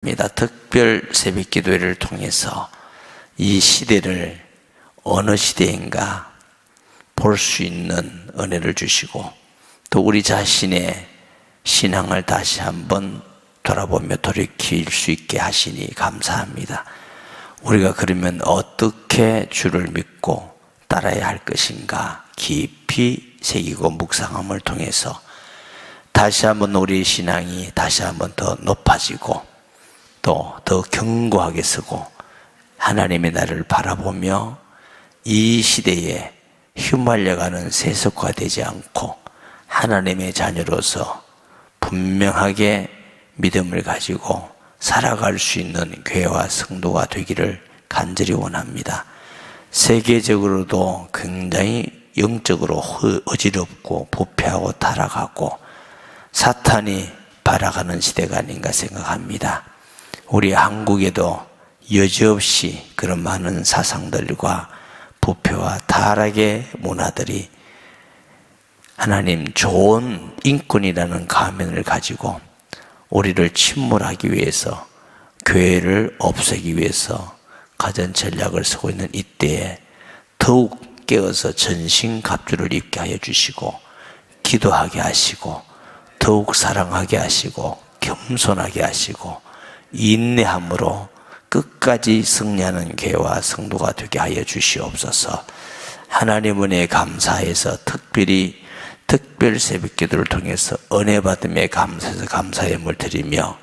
특별 새벽기도회를 통해서 이 시대를 어느 시대인가 볼 수 있는 은혜를 주시고, 또 우리 자신의 신앙을 다시 한번 돌아보며 돌이킬 수 있게 하시니 감사합니다. 우리가 그러면 어떻게 주를 믿고 따라야 할 것인가 깊이 새기고 묵상함을 통해서 다시 한번 우리 신앙이 다시 한번 더 높아지고 또 더 견고하게 서고 하나님의 나를 바라보며 이 시대에 휘말려가는 세속화되지 않고 하나님의 자녀로서 분명하게 믿음을 가지고 살아갈 수 있는 교회와 성도가 되기를 간절히 원합니다. 세계적으로도 굉장히 영적으로 어지럽고 부패하고 타락하고 사탄이 발아가는 시대가 아닌가 생각합니다. 우리 한국에도 여지없이 그런 많은 사상들과 부패와 타락의 문화들이 하나님 좋은 인권이라는 가면을 가지고 우리를 침몰하기 위해서, 교회를 없애기 위해서 가전 전략을 쓰고 있는 이때에 더욱 깨어서 전신갑주를 입게 하여 주시고 기도하게 하시고 더욱 사랑하게 하시고 겸손하게 하시고 인내함으로 끝까지 승리하는 교회와 성도가 되게 하여 주시옵소서. 하나님 은혜에 감사해서 특별히 특별 새벽기도를 통해서 은혜 받음에 감사해서 감사 예물 드리며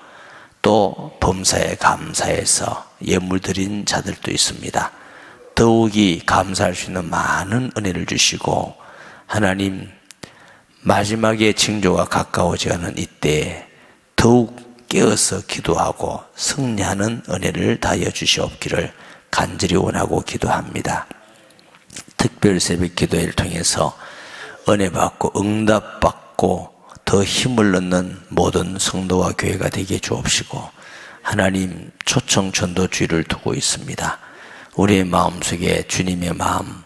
또 범사에 감사해서 예물 드린 자들도 있습니다. 더욱이 감사할 수 있는 많은 은혜를 주시고 하나님 마지막에 징조가 가까워져가는 이때에 더욱 깨어서 기도하고 승리하는 은혜를 다하여 주시옵기를 간절히 원하고 기도합니다. 특별 새벽 기도회를 통해서 은혜 받고 응답 받고 더 힘을 넣는 모든 성도와 교회가 되게 주옵시고, 하나님 초청 전도주의를 두고 있습니다. 우리의 마음속에 주님의 마음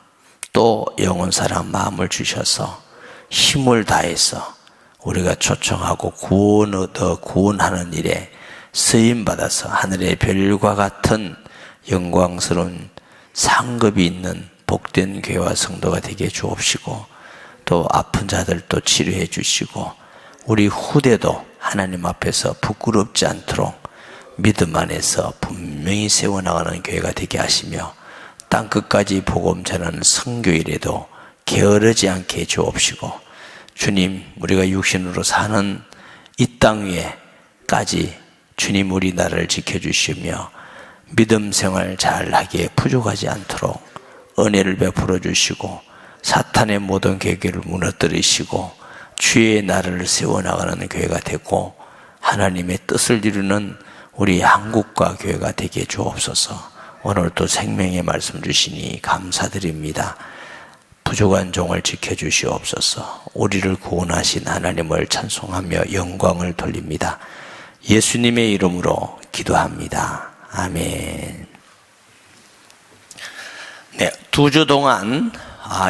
또 영혼사랑 마음을 주셔서 힘을 다해서 우리가 초청하고 구원하는 일에 쓰임받아서 하늘의 별과 같은 영광스러운 상급이 있는 복된 교회와 성도가 되게 주옵시고, 또 아픈 자들도 치료해 주시고 우리 후대도 하나님 앞에서 부끄럽지 않도록 믿음 안에서 분명히 세워나가는 교회가 되게 하시며, 땅끝까지 복음 전하는 선교일에도 게으르지 않게 주옵시고, 주님 우리가 육신으로 사는 이 땅 위에까지 주님 우리 나라를 지켜주시며 믿음 생활 잘하기에 부족하지 않도록 은혜를 베풀어 주시고 사탄의 모든 계획을 무너뜨리시고 주의 나라를 세워나가는 교회가 되고 하나님의 뜻을 이루는 우리 한국과 교회가 되게 주옵소서. 오늘 또 생명의 말씀 주시니 감사드립니다. 부족한 종을 지켜주시옵소서. 우리를 구원하신 하나님을 찬송하며 영광을 돌립니다. 예수님의 이름으로 기도합니다. 아멘. 네, 2주 동안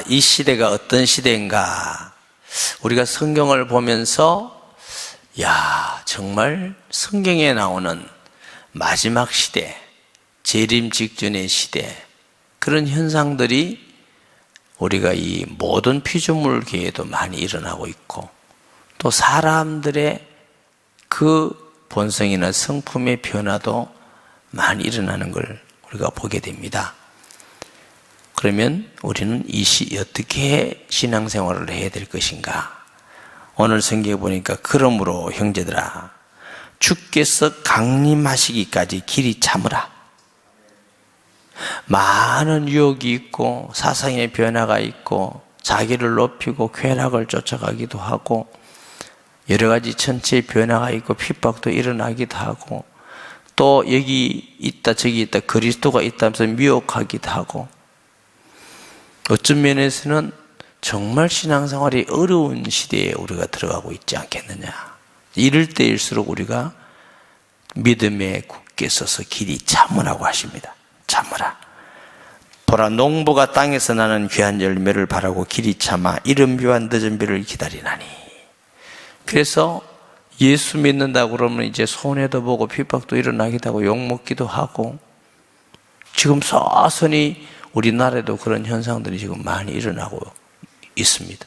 이 시대가 어떤 시대인가 우리가 성경을 보면서 정말 성경에 나오는 마지막 시대, 재림 직전의 시대, 그런 현상들이 우리가 이 모든 피조물계에도 많이 일어나고 있고 또 사람들의 그 본성이나 성품의 변화도 많이 일어나는 걸 우리가 보게 됩니다. 그러면 우리는 이 시에 어떻게 신앙생활을 해야 될 것인가? 오늘 성경에 보니까 그러므로 형제들아 주께서 강림하시기까지 길이 참으라. 많은 유혹이 있고 사상의 변화가 있고 자기를 높이고 쾌락을 쫓아가기도 하고 여러 가지 전체의 변화가 있고 핍박도 일어나기도 하고 또 여기 있다 저기 있다 그리스도가 있다면서 미혹하기도 하고 어떤 면에서는 정말 신앙생활이 어려운 시대에 우리가 들어가고 있지 않겠느냐. 이럴 때일수록 우리가 믿음에 굳게 서서 길이 참으라고 하십니다. 참으라. 보라 농부가 땅에서 나는 귀한 열매를 바라고 길이 참아 이른 비와 늦은 비를 기다리나니. 그래서 예수 믿는다고 그러면 이제 손해도 보고 핍박도 일어나기도 하고 욕먹기도 하고, 지금 서서히 우리나라에도 그런 현상들이 지금 많이 일어나고 있습니다.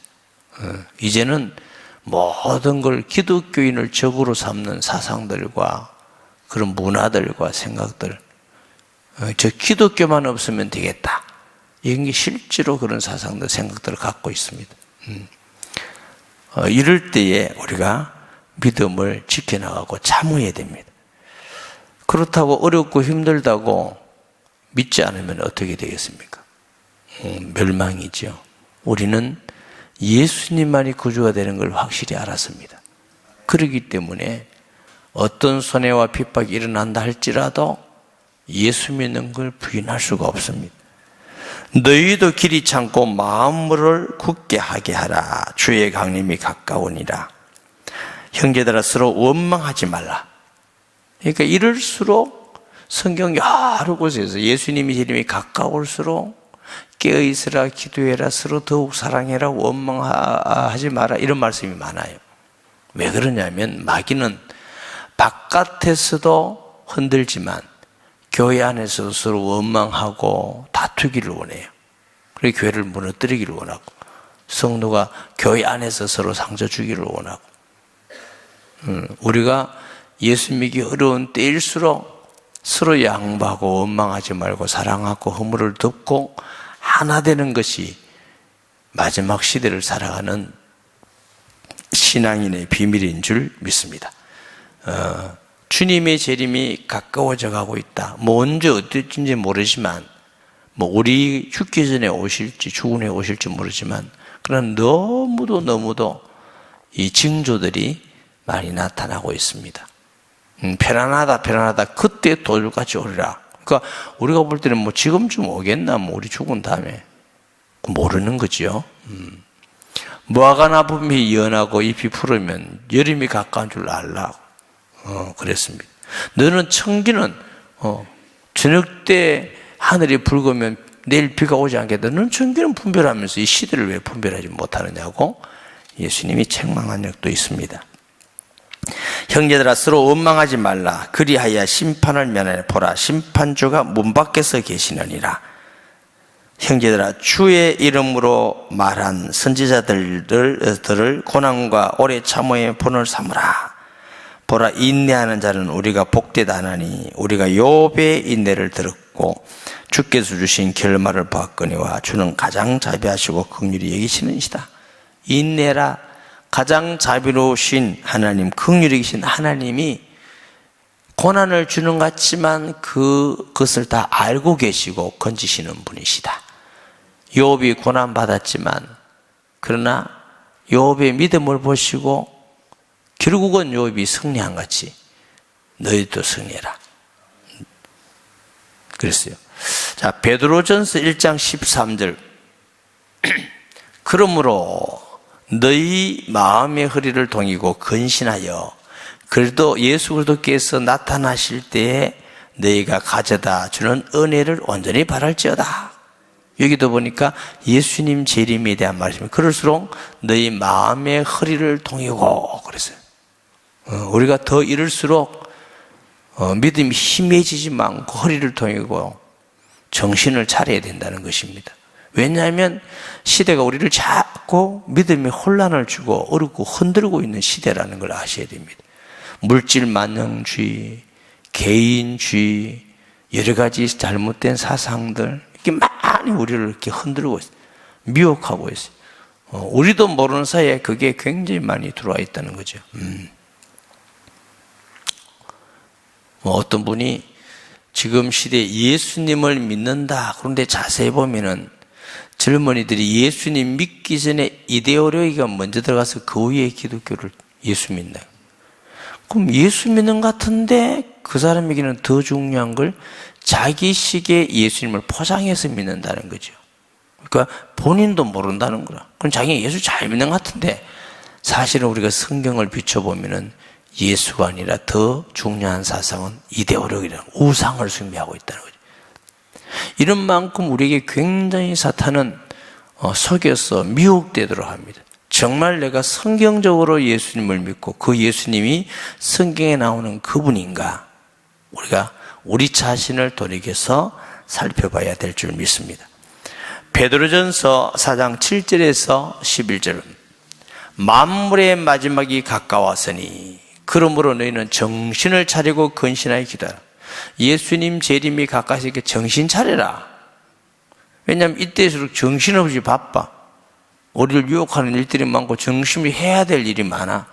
이제는 모든 걸 기독교인을 적으로 삼는 사상들과 그런 문화들과 생각들, 저 기독교만 없으면 되겠다, 이런 게 실제로 그런 사상들, 생각들을 갖고 있습니다. 이럴 때에 우리가 믿음을 지켜나가고 참아야 됩니다. 그렇다고 어렵고 힘들다고 믿지 않으면 어떻게 되겠습니까? 멸망이죠. 우리는 예수님만이 구주가 되는 걸 확실히 알았습니다. 그렇기 때문에 어떤 손해와 핍박이 일어난다 할지라도 예수 믿는 걸 부인할 수가 없습니다. 너희도 길이 참고 마음을 굳게 하게 하라. 주의 강림이 가까우니라. 형제들아 서로 원망하지 말라. 그러니까 이럴수록 성경 여러 곳에서 예수님의 이름이 가까울수록 깨어있으라, 기도해라, 서로 더욱 사랑해라, 원망하지 마라, 이런 말씀이 많아요. 왜 그러냐면 마귀는 바깥에서도 흔들지만 교회 안에서도 서로 원망하고 다투기를 원해요. 그래서 교회를 무너뜨리기를 원하고, 성도가 교회 안에서 서로 상처 주기를 원하고, 우리가 예수 믿기 어려운 때일수록 서로 양보하고 원망하지 말고 사랑하고 허물을 덮고 하나 되는 것이 마지막 시대를 살아가는 신앙인의 비밀인 줄 믿습니다. 주님의 재림이 가까워져 가고 있다. 언제 어떨지 모르지만, 우리 죽기 전에 오실지 죽은 후에 오실지 모르지만, 그러나 너무도 이 징조들이 많이 나타나고 있습니다. 편안하다. 그때 돌같이 오리라. 그러니까 우리가 볼 때는 지금쯤 오겠나, 우리 죽은 다음에. 모르는 거죠. 무화과 나무잎이 연하고 잎이 푸르면 여름이 가까운 줄 알라고. 그랬습니다. 너는 청기는 저녁 때 하늘이 붉으면 내일 비가 오지 않겠다. 너는 청기는 분별하면서 이 시대를 왜 분별하지 못하느냐고 예수님이 책망한 적도 있습니다. 형제들아 서로 원망하지 말라. 그리하여 심판을 면하여 보라. 심판주가 문 밖에서 계시느니라. 형제들아 주의 이름으로 말한 선지자들을 고난과 오래 참음의 본을 삼으라. 보라 인내하는 자는 우리가 복되다 하나니 우리가 욥의 인내를 들었고 주께서 주신 결말을 보았거니와 주는 가장 자비하시고 긍휼히 여기시는 이시다. 인내라. 가장 자비로우신 하나님, 긍휼히 계신 하나님이 고난을 주는 것 같지만 그것을 다 알고 계시고 건지시는 분이시다. 욥이 고난받았지만 그러나 욥의 믿음을 보시고 결국은 욥이 승리한 같이 너희도 승리해라. 그랬어요. 자, 베드로전서 1장 13절. 그러므로 너희 마음의 허리를 동이고 근신하여 그래도 예수 그리스도께서 나타나실 때에 너희가 가져다 주는 은혜를 온전히 바랄지어다. 여기도 보니까 예수님 재림에 대한 말씀이 그럴수록 너희 마음의 허리를 동이고 그랬어요. 우리가 더 이럴수록 믿음이 힘해지지 않고 허리를 동이고 정신을 차려야 된다는 것입니다. 왜냐하면 시대가 우리를 자꾸 믿음의 혼란을 주고 어렵고 흔들고 있는 시대라는 걸 아셔야 됩니다. 물질 만능주의, 개인주의, 여러 가지 잘못된 사상들 이렇게 많이 우리를 이렇게 흔들고 있어요. 미혹하고 있어요. 우리도 모르는 사이에 그게 굉장히 많이 들어와 있다는 거죠. 어떤 분이 지금 시대에 예수님을 믿는다. 그런데 자세히 보면은 젊은이들이 예수님 믿기 전에 이데올로기가 먼저 들어가서 그 위에 기독교를 예수 믿나요? 그럼 예수 믿는 것 같은데 그 사람에게는 더 중요한 걸 자기식의 예수님을 포장해서 믿는다는 거죠. 그러니까 본인도 모른다는 거라. 그럼 자기가 예수 잘 믿는 것 같은데 사실은 우리가 성경을 비춰보면은 예수가 아니라 더 중요한 사상은 이데올로기라는 우상을 숭배하고 있다는 거죠. 이런 만큼 우리에게 굉장히 사탄은 속여서 미혹되도록 합니다. 정말 내가 성경적으로 예수님을 믿고 그 예수님이 성경에 나오는 그분인가? 우리가 우리 자신을 돌이켜서 살펴봐야 될 줄 믿습니다. 베드로전서 4장 7절에서 11절은 만물의 마지막이 가까웠으니 그러므로 너희는 정신을 차리고 근신하여 기도하라. 예수님 재림이 가까이 있으니까 정신 차려라. 왜냐하면 이때일수록 정신없이 바빠. 우리를 유혹하는 일들이 많고 정신이 해야 될 일이 많아.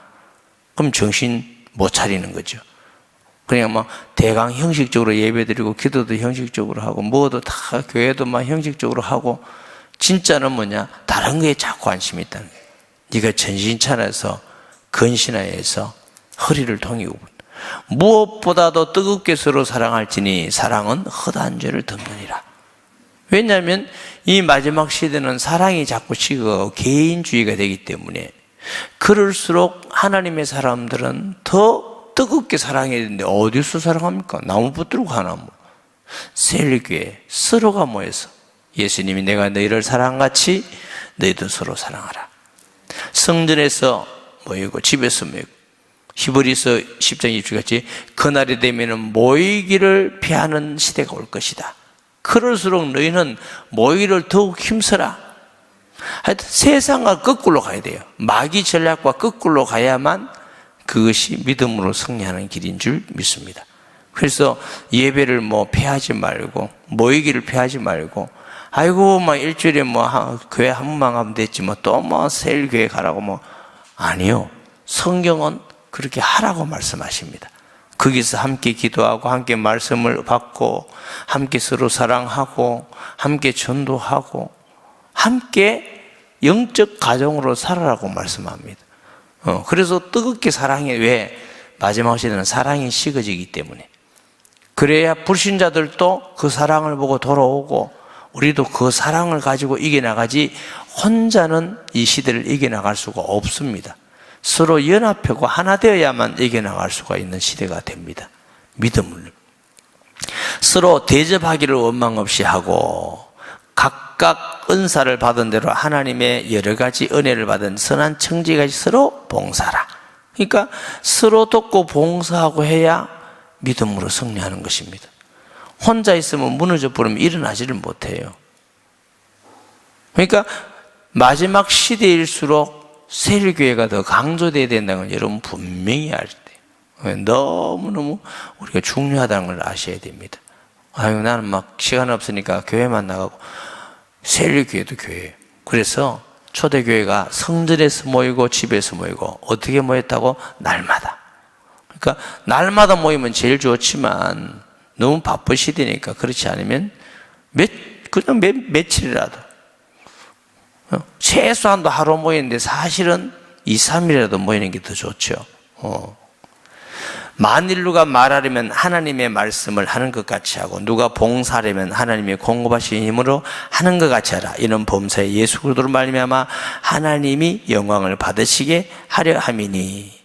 그럼 정신 못 차리는 거죠. 그냥 막 대강 형식적으로 예배드리고 기도도 형식적으로 하고 뭐도 다 교회도 막 형식적으로 하고 진짜는 뭐냐? 다른 거에 자꾸 관심이 있다는 거예요. 네가 정신 차려서 근신하여서 허리를 동이고 무엇보다도 뜨겁게 서로 사랑할지니 사랑은 허다한 죄를 덮느니라. 왜냐하면 이 마지막 시대는 사랑이 자꾸 식어가고 개인주의가 되기 때문에 그럴수록 하나님의 사람들은 더 뜨겁게 사랑해야 되는데 어디서 사랑합니까? 나무 붙들고 하나 뭐. 셀교회 서로가 모여서 예수님이 내가 너희를 사랑같이 너희도 서로 사랑하라. 성전에서 모이고 집에서 모이고 히브리서 10장 20절같이 그날이 되면 모이기를 피하는 시대가 올 것이다. 그럴수록 너희는 모이기를 더욱 힘써라. 하여튼 세상과 거꾸로 가야 돼요. 마귀 전략과 거꾸로 가야만 그것이 믿음으로 승리하는 길인 줄 믿습니다. 그래서 예배를 뭐 피하지 말고 모이기를 피하지 말고 아이고 뭐 일주일에 뭐 교회 한 번만 가면 됐지 뭐 또 뭐 세일 교회 가라고 뭐 아니요. 성경은 그렇게 하라고 말씀하십니다. 거기서 함께 기도하고 함께 말씀을 받고 함께 서로 사랑하고 함께 전도하고 함께 영적 가정으로 살아라고 말씀합니다. 그래서 뜨겁게 사랑해. 왜? 마지막 시대는 사랑이 식어지기 때문에. 그래야 불신자들도 그 사랑을 보고 돌아오고 우리도 그 사랑을 가지고 이겨나가지 혼자는 이 시대를 이겨나갈 수가 없습니다. 서로 연합하고 하나 되어야만 이겨나갈 수가 있는 시대가 됩니다. 믿음을. 서로 대접하기를 원망 없이 하고 각각 은사를 받은 대로 하나님의 여러 가지 은혜를 받은 선한 청지까지 서로 봉사하라. 그러니까 서로 돕고 봉사하고 해야 믿음으로 승리하는 것입니다. 혼자 있으면 무너져 버리면 일어나지를 못해요. 그러니까 마지막 시대일수록 세일교회가 더 강조되어야 된다는 걸 여러분 분명히 알아야 돼요. 너무너무 우리가 중요하다는 걸 아셔야 됩니다. 아유, 나는 막 시간 없으니까 교회만 나가고 세일교회도 교회예요. 그래서 초대교회가 성전에서 모이고 집에서 모이고 어떻게 모였다고? 날마다. 그러니까 날마다 모이면 제일 좋지만 너무 바쁜 시대니까 그렇지 않으면 그냥 며칠이라도 최소한도 하루 모이는데 사실은 2, 3일이라도 모이는 게 더 좋죠. 만일 누가 말하려면 하나님의 말씀을 하는 것 같이 하고 누가 봉사하려면 하나님의 공급하신 힘으로 하는 것 같이 하라. 이는 범사에 예수 그리스도로 말미암아 하나님이 영광을 받으시게 하려 함이니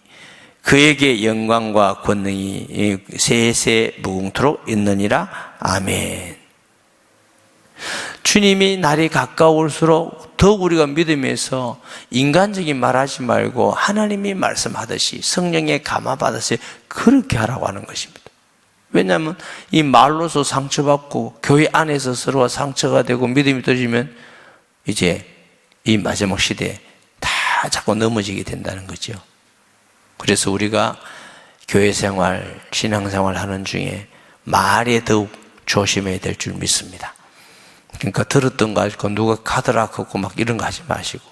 그에게 영광과 권능이 세세 무궁토록 있느니라. 아멘. 주님이 날이 가까울수록 더욱 우리가 믿음에서 인간적인 말하지 말고 하나님이 말씀하듯이 성령의 감화받아서 그렇게 하라고 하는 것입니다. 왜냐하면 이 말로서 상처받고 교회 안에서 서로가 상처가 되고 믿음이 떨어지면 이제 이 마지막 시대에 다 자꾸 넘어지게 된다는 거죠. 그래서 우리가 교회 생활, 신앙생활 하는 중에 말에 더욱 조심해야 될 줄 믿습니다. 그러니까 들었던 거 가지고 누가 가더라 하고 막 이런 거 하지 마시고,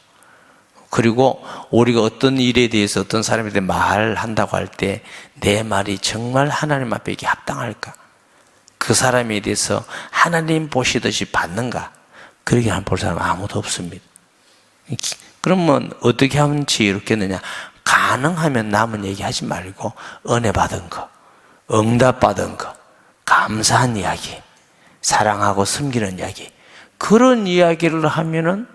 그리고 우리가 어떤 일에 대해서 어떤 사람에 대해 말한다고 할 때 내 말이 정말 하나님 앞에 이게 합당할까? 그 사람에 대해서 하나님 보시듯이 받는가? 그렇게 한 볼 사람은 아무도 없습니다. 그러면 어떻게 하면 지혜롭겠느냐? 가능하면 남은 얘기하지 말고 은혜 받은 거, 응답 받은 거, 감사한 이야기, 사랑하고 섬기는 이야기, 그런 이야기를 하면은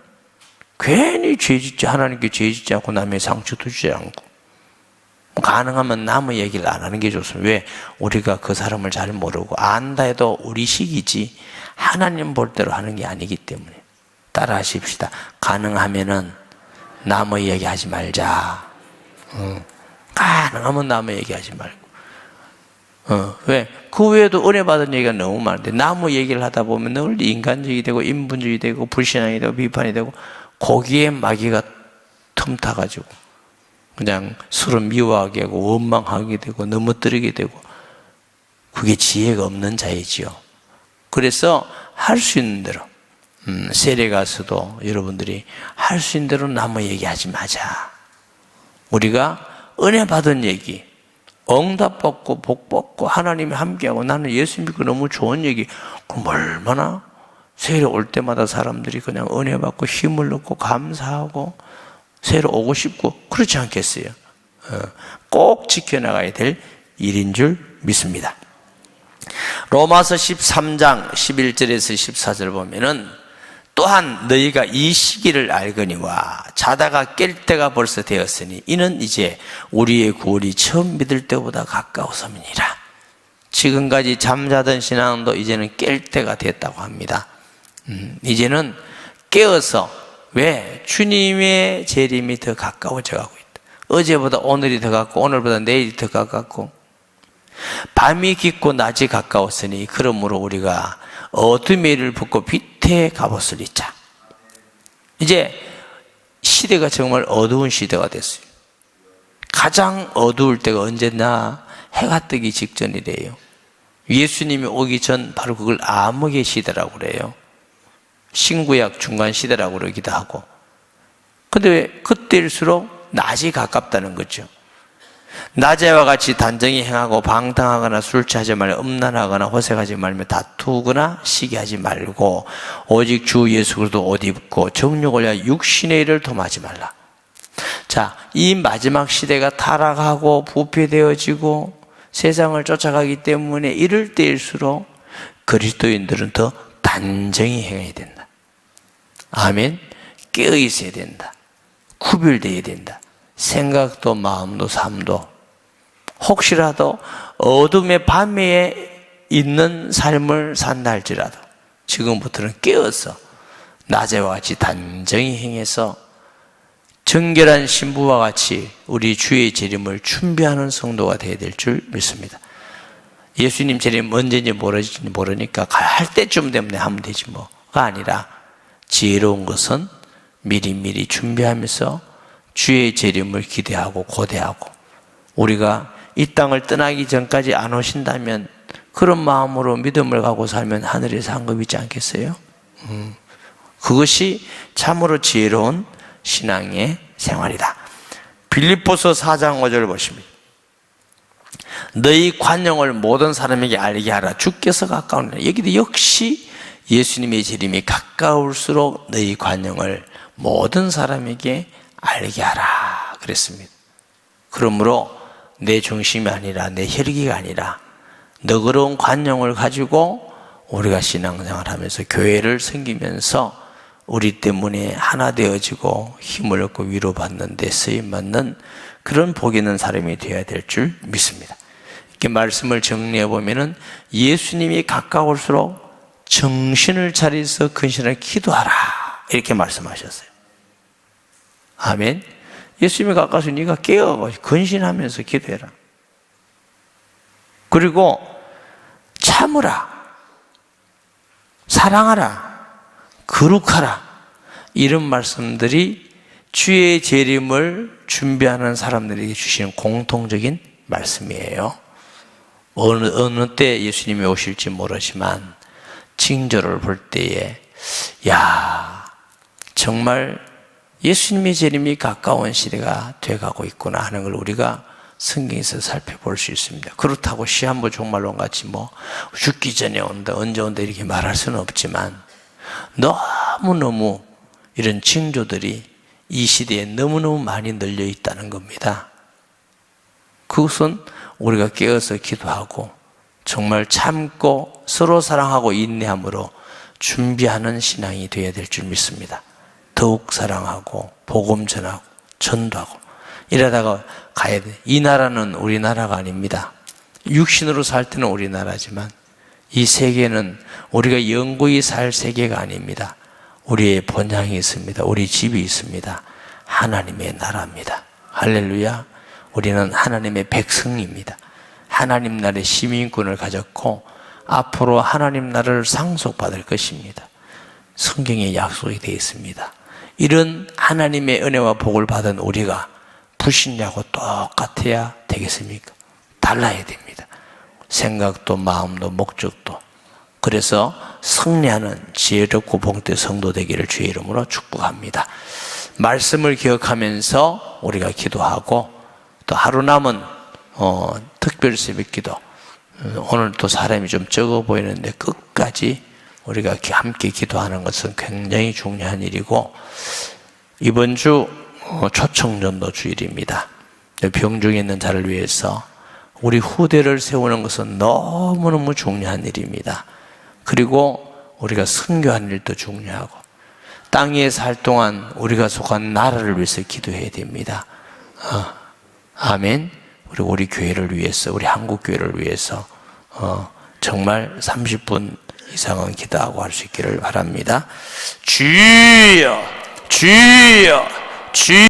괜히 죄짓지, 하나님께 죄짓지 않고 남의 상처도 주지 않고, 가능하면 남의 얘기를 안 하는 게 좋습니다. 왜? 우리가 그 사람을 잘 모르고 안다 해도 우리 식이지 하나님 볼 대로 하는 게 아니기 때문에 따라 하십시다. 가능하면은 남의 얘기하지 말자. 가능하면 남의 얘기하지 말고. 왜? 그 외에도 은혜 받은 얘기가 너무 많은데 남의 얘기를 하다 보면 늘 인간적이 되고 인본주의 되고 불신앙이 되고 비판이 되고 거기에 마귀가 틈타가지고 그냥 서로 미워하게 하고 원망하게 되고 넘어뜨리게 되고 그게 지혜가 없는 자이지요. 그래서 할 수 있는 대로 세례 가서도 여러분들이 할 수 있는 대로 남의 얘기하지 마자. 우리가 은혜 받은 얘기, 응답 받고 복 받고 하나님이 함께하고 나는 예수 믿고 너무 좋은 얘기, 그럼 얼마나 세례 올 때마다 사람들이 그냥 은혜 받고 힘을 얻고 감사하고 세례 오고 싶고 그렇지 않겠어요? 꼭 지켜나가야 될 일인 줄 믿습니다. 로마서 13장 11절에서 14절 보면은 또한 너희가 이 시기를 알거니와 자다가 깰 때가 벌써 되었으니 이는 이제 우리의 구원이 처음 믿을 때보다 가까워서이니라. 지금까지 잠자던 신앙도 이제는 깰 때가 됐다고 합니다. 이제는 깨어서 왜? 주님의 재림이 더 가까워져 가고 있다. 어제보다 오늘이 더 가깝고 오늘보다 내일이 더 가깝고 밤이 깊고 낮이 가까웠으니 그러므로 우리가 어둠의 일을 벗고 빛에 갑옷을 입자. 이제 시대가 정말 어두운 시대가 됐어요. 가장 어두울 때가 언제나 해가 뜨기 직전이래요. 예수님이 오기 전 바로 그걸 암흑의 시대라고 그래요. 신구약 중간 시대라고 그러기도 하고. 근데 왜 그때일수록 낮이 가깝다는 거죠. 낮에와 같이 단정히 행하고 방탕하거나 술 취하지 말고 음란하거나 호색하지 말며 다투거나 시기하지 말고 오직 주 예수 그리스도 옷 입고 정욕을 위하여 육신의 일을 도모하지 말라. 자, 이 마지막 시대가 타락하고 부패되어지고 세상을 쫓아가기 때문에 이럴 때일수록 그리스도인들은 더 단정히 행해야 된다. 아멘. 깨어 있어야 된다. 구별되어야 된다. 생각도 마음도 삶도 혹시라도 어둠의 밤에 있는 삶을 산다 할지라도 지금부터는 깨어서 낮에와 같이 단정히 행해서 정결한 신부와 같이 우리 주의 재림을 준비하는 성도가 되어야 될 줄 믿습니다. 예수님 재림 언제인지 모르니까 할 때쯤 되면 하면 되지 뭐가 아니라 지혜로운 것은 미리미리 준비하면서 주의 재림을 기대하고 고대하고 우리가 이 땅을 떠나기 전까지 안 오신다면 그런 마음으로 믿음을 갖고 살면 하늘에 상급 있지 않겠어요? 그것이 참으로 지혜로운 신앙의 생활이다. 빌립보서 4장 5절 보십니다. 너희 관용을 모든 사람에게 알게 하라. 주께서 가까우니라. 여기도 역시 예수님의 재림이 가까울수록 너희 관용을 모든 사람에게 알게 하라 그랬습니다. 그러므로 내 중심이 아니라 내 혈기가 아니라 너그러운 관용을 가지고 우리가 신앙생활을 하면서 교회를 섬기면서 우리 때문에 하나 되어지고 힘을 얻고 위로받는 데 쓰임받는 그런 복 있는 사람이 되어야 될 줄 믿습니다. 이렇게 말씀을 정리해 보면은 예수님이 가까울수록 정신을 차려서 근신을 기도하라 이렇게 말씀하셨어요. 아멘. 예수님이 가까워서 네가 깨어 근신하면서 기도해라. 그리고 참으라, 사랑하라, 거룩하라 이런 말씀들이 주의 재림을 준비하는 사람들에게 주시는 공통적인 말씀이에요. 어느 때 예수님이 오실지 모르지만 징조를 볼 때에 정말 예수님의 재림이 가까운 시대가 돼가고 있구나 하는 걸 우리가 성경에서 살펴볼 수 있습니다. 그렇다고 시한부 종말론 같이 죽기 전에 온다, 언제 온다 이렇게 말할 수는 없지만 너무너무 이런 징조들이 이 시대에 너무너무 많이 널려 있다는 겁니다. 그것은 우리가 깨어서 기도하고 정말 참고 서로 사랑하고 인내함으로 준비하는 신앙이 되어야 될 줄 믿습니다. 더욱 사랑하고 복음 전하고 전도하고 이러다가 가야 돼. 이 나라는 우리나라가 아닙니다. 육신으로 살 때는 우리나라지만 이 세계는 우리가 영구히 살 세계가 아닙니다. 우리의 본향이 있습니다. 우리 집이 있습니다. 하나님의 나라입니다. 할렐루야. 우리는 하나님의 백성입니다. 하나님 나라의 시민권을 가졌고 앞으로 하나님 나라를 상속받을 것입니다. 성경에 약속이 되어 있습니다. 이런 하나님의 은혜와 복을 받은 우리가 불신자하고 똑같아야 되겠습니까? 달라야 됩니다. 생각도 마음도 목적도. 그래서 승리하는 지혜롭고 복된 성도 되기를 주의 이름으로 축복합니다. 말씀을 기억하면서 우리가 기도하고 또 하루 남은 특별 새벽기도, 오늘 또 사람이 좀 적어 보이는데 끝까지 우리가 함께 기도하는 것은 굉장히 중요한 일이고, 이번 주 초청전도 주일입니다. 병중에 있는 자를 위해서 우리 후대를 세우는 것은 너무너무 중요한 일입니다. 그리고 우리가 선교하는 일도 중요하고 땅 위에 살 동안 우리가 속한 나라를 위해서 기도해야 됩니다. 아멘. 그리고 우리 교회를 위해서, 우리 한국 교회를 위해서 정말 30분 이상은 기도하고 할 수 있기를 바랍니다. 주여, 주여, 주여.